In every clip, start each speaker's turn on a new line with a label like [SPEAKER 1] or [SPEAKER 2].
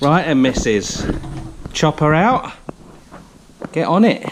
[SPEAKER 1] Right, and missus, chop her out, get on it.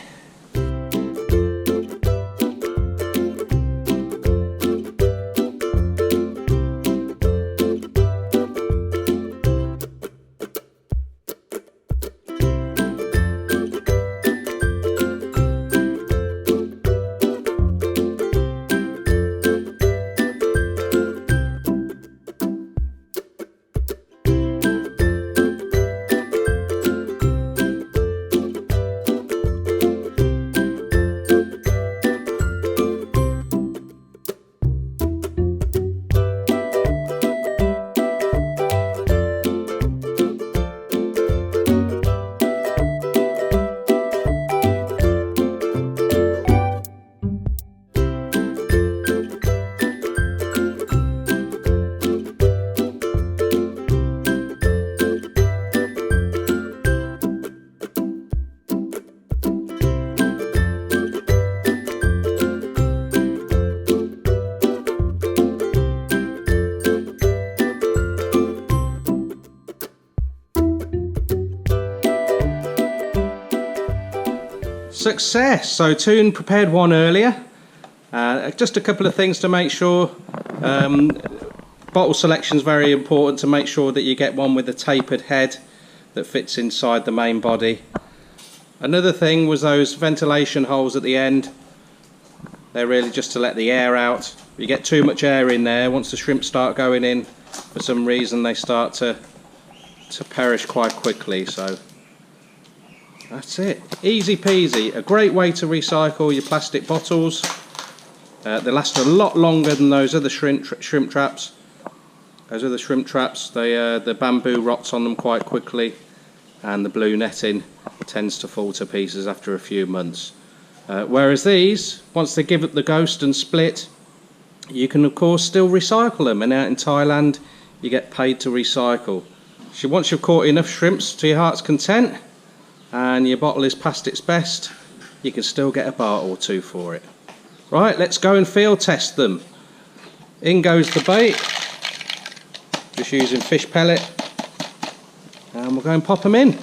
[SPEAKER 1] Success! So Toon prepared one earlier. Just a couple of things to make sure. Bottle selection is very important to make sure that you get one with a tapered head that fits inside the main body. Another thing was those ventilation holes at the end. They're really just to let the air out. If you get too much air in there, once the shrimp start going in, for some reason they start to perish quite quickly. So that's it. Easy peasy. A great way to recycle your plastic bottles. They last a lot longer than those other shrimp traps. Those other shrimp traps, the bamboo rots on them quite quickly, and the blue netting tends to fall to pieces after a few months. Whereas these, once they give up the ghost and split, you can of course still recycle them, and out in Thailand you get paid to recycle. So once you've caught enough shrimps to your heart's content, and your bottle is past its best, you can still get a baht or two for it. Right, let's go and field test them. In goes the bait, just using fish pellet, and we'll go and pop them in.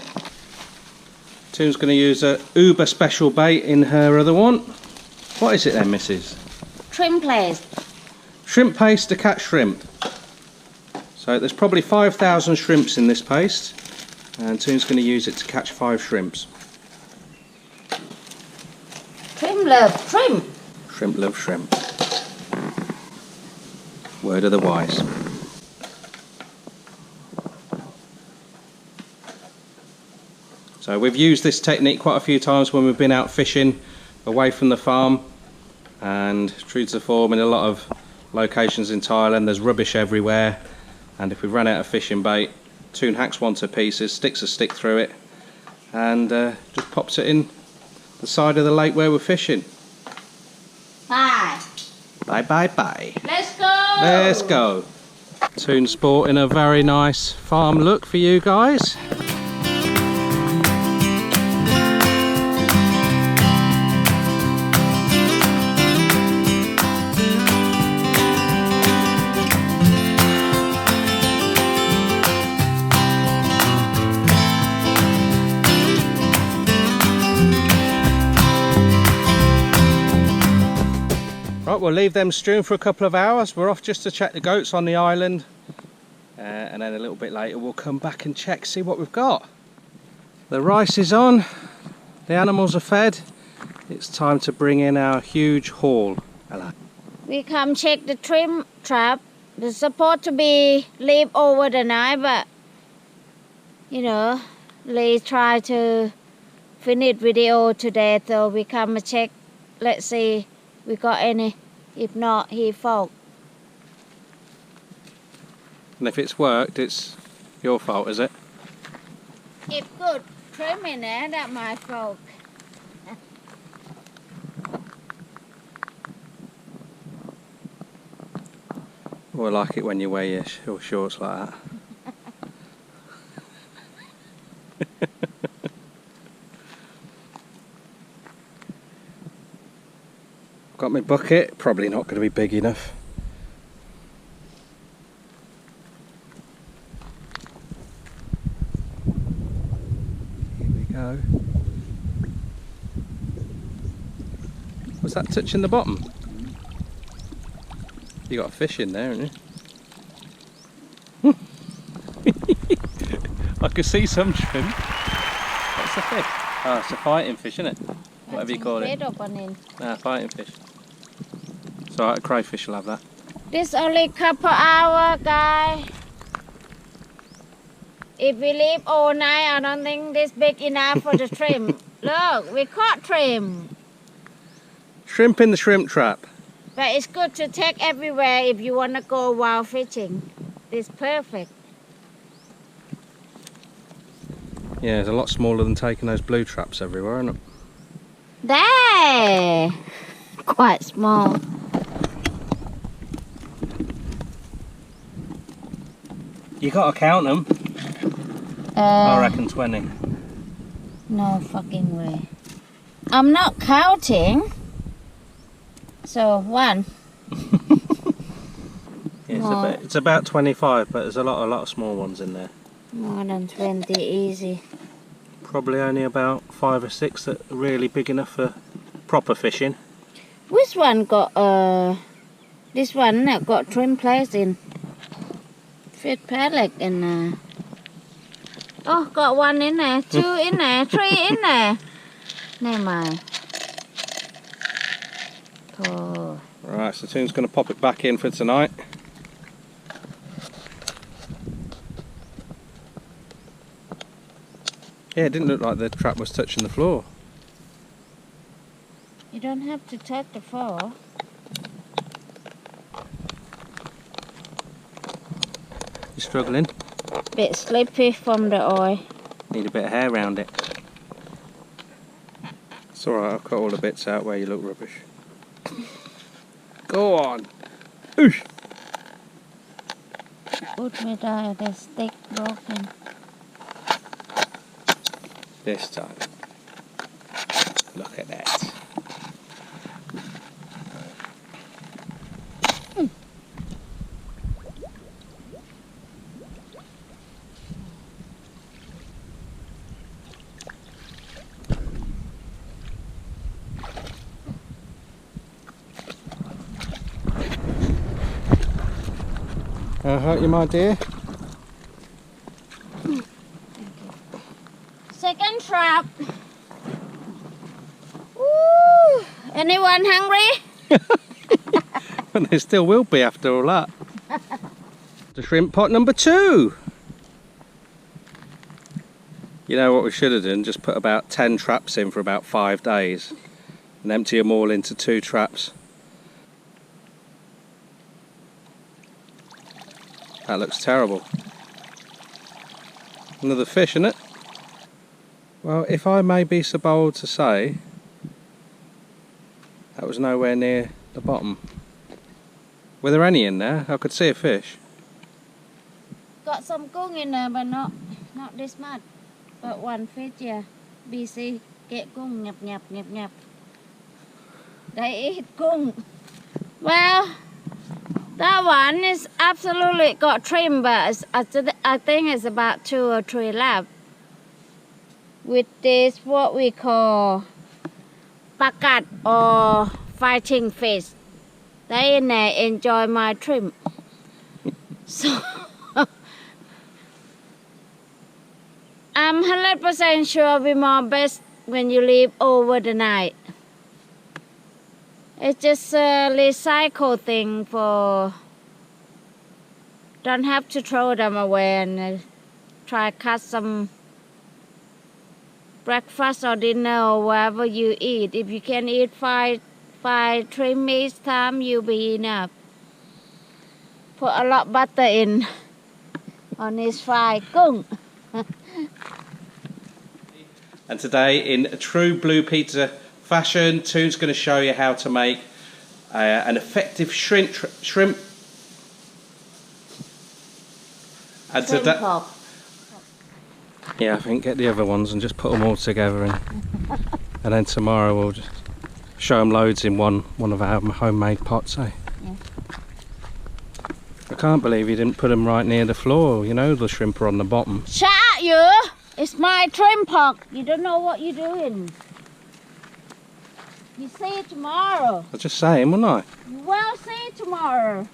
[SPEAKER 1] Toon's going to use a uber special bait in her other one. What is it then, missus?
[SPEAKER 2] Shrimp paste.
[SPEAKER 1] Shrimp paste to catch shrimp. So there's probably 5,000 shrimps in this paste, and Toon's going to use it to catch 5 shrimps.
[SPEAKER 2] Shrimp love shrimp.
[SPEAKER 1] Shrimp love shrimp. Word of the wise. So we've used this technique quite a few times when we've been out fishing away from the farm, and true to the form, in a lot of locations in Thailand there's rubbish everywhere, and if we run out of fishing bait, Toon hacks one to pieces, sticks a stick through it, and just pops it in the side of the lake where we're fishing.
[SPEAKER 2] Bye.
[SPEAKER 1] Bye bye bye.
[SPEAKER 2] Let's go.
[SPEAKER 1] Let's go. Toon sporting a very nice farm look for you guys. Right, we'll leave them stewing for a couple of hours. We're off just to check the goats on the island, and then a little bit later we'll come back and check, see what we've got. The rice is on, the animals are fed. It's time to bring in our huge haul. Hello.
[SPEAKER 2] We come check the shrimp trap. It's supposed to be leave over the night, but you know, Leigh tried to finish video today, so we come and check. Let's see if we got any. If not, he fault.
[SPEAKER 1] And if it's worked, it's your fault, is it?
[SPEAKER 2] If good shrimp in there, that's my fault.
[SPEAKER 1] Oh, I like it when you wear your shorts like that. Got my bucket, probably not going to be big enough. go. Was that touching the bottom? You got a fish in there, haven't you? I could see some shrimp. What's the fish? Oh, it's a fighting fish, isn't it? Whatever you call it. Nah, fighting fish. It's alright, a crayfish will have that.
[SPEAKER 2] This only couple hour, guy. If we leave all night, I don't think this big enough for the shrimp. Look, we caught shrimp.
[SPEAKER 1] Shrimp in the shrimp trap.
[SPEAKER 2] But it's good to take everywhere if you want to go wild fishing. It's perfect.
[SPEAKER 1] Yeah, it's a lot smaller than taking those blue traps everywhere, isn't it?
[SPEAKER 2] There! Quite small.
[SPEAKER 1] You got to count them. I reckon 20.
[SPEAKER 2] No fucking way. I'm not counting. So, 1.
[SPEAKER 1] Yeah, it's about 25, but there's a lot of small ones in there.
[SPEAKER 2] More than 20, easy.
[SPEAKER 1] Probably only about 5 or 6 that are really big enough for proper fishing.
[SPEAKER 2] Which one got, this one got trim plates in. Fish pellet and, oh, got 1 in there, 2 in there, 3 in there. Never mind. Oh.
[SPEAKER 1] Right, so Toon's going to pop it back in for tonight. Yeah, it didn't look like the trap was touching the floor.
[SPEAKER 2] You don't have to touch the floor.
[SPEAKER 1] You struggling?
[SPEAKER 2] Bit slippery from the oil.
[SPEAKER 1] Need a bit of hair around it. It's alright, I'll cut all the bits out where you look rubbish. Go on! Oosh!
[SPEAKER 2] Put me down, the stick broken.
[SPEAKER 1] This time. Look at that. I'll hurt you, my dear.
[SPEAKER 2] Second trap. Woo! Anyone hungry?
[SPEAKER 1] And there still will be after all that. The shrimp pot number 2. You know what we should have done? Just put about 10 traps in for about 5 days and empty them all into 2 traps. That looks terrible. Another fish, isn't it? Well, if I may be so bold to say, that was nowhere near the bottom. Were there any in there? I could see a fish.
[SPEAKER 2] Got some cung in there, but not this much. But 1 fish, yeah. BC, get cung, nhập nhập nhập nhập. They eat cung. Well, that one is absolutely got trim, but I think it's about 2 or 3 left. With this, what we call pakat or fighting fish. They in there enjoy my trim. So I'm 100% sure we more best when you leave over the night. It's just a recycle thing for don't have to throw them away and try cut some breakfast or dinner or whatever you eat. If you can eat 5 trim each time, you'll be enough. Put a lot butter in on this fried cung.
[SPEAKER 1] And today, in a true Blue Peter fashion, Toon's going to show you how to make an effective shrimp. And today, yeah, I think get the other ones and just put them all together, and then tomorrow we'll just show them loads in one of our homemade pots. Eh? Yeah. I can't believe you didn't put them right near the floor. You know, the shrimp are on the bottom.
[SPEAKER 2] Shut up, you! It's my trim puck. You don't know what you're doing. You see it tomorrow.
[SPEAKER 1] I was just saying, wasn't I?
[SPEAKER 2] You will see it tomorrow.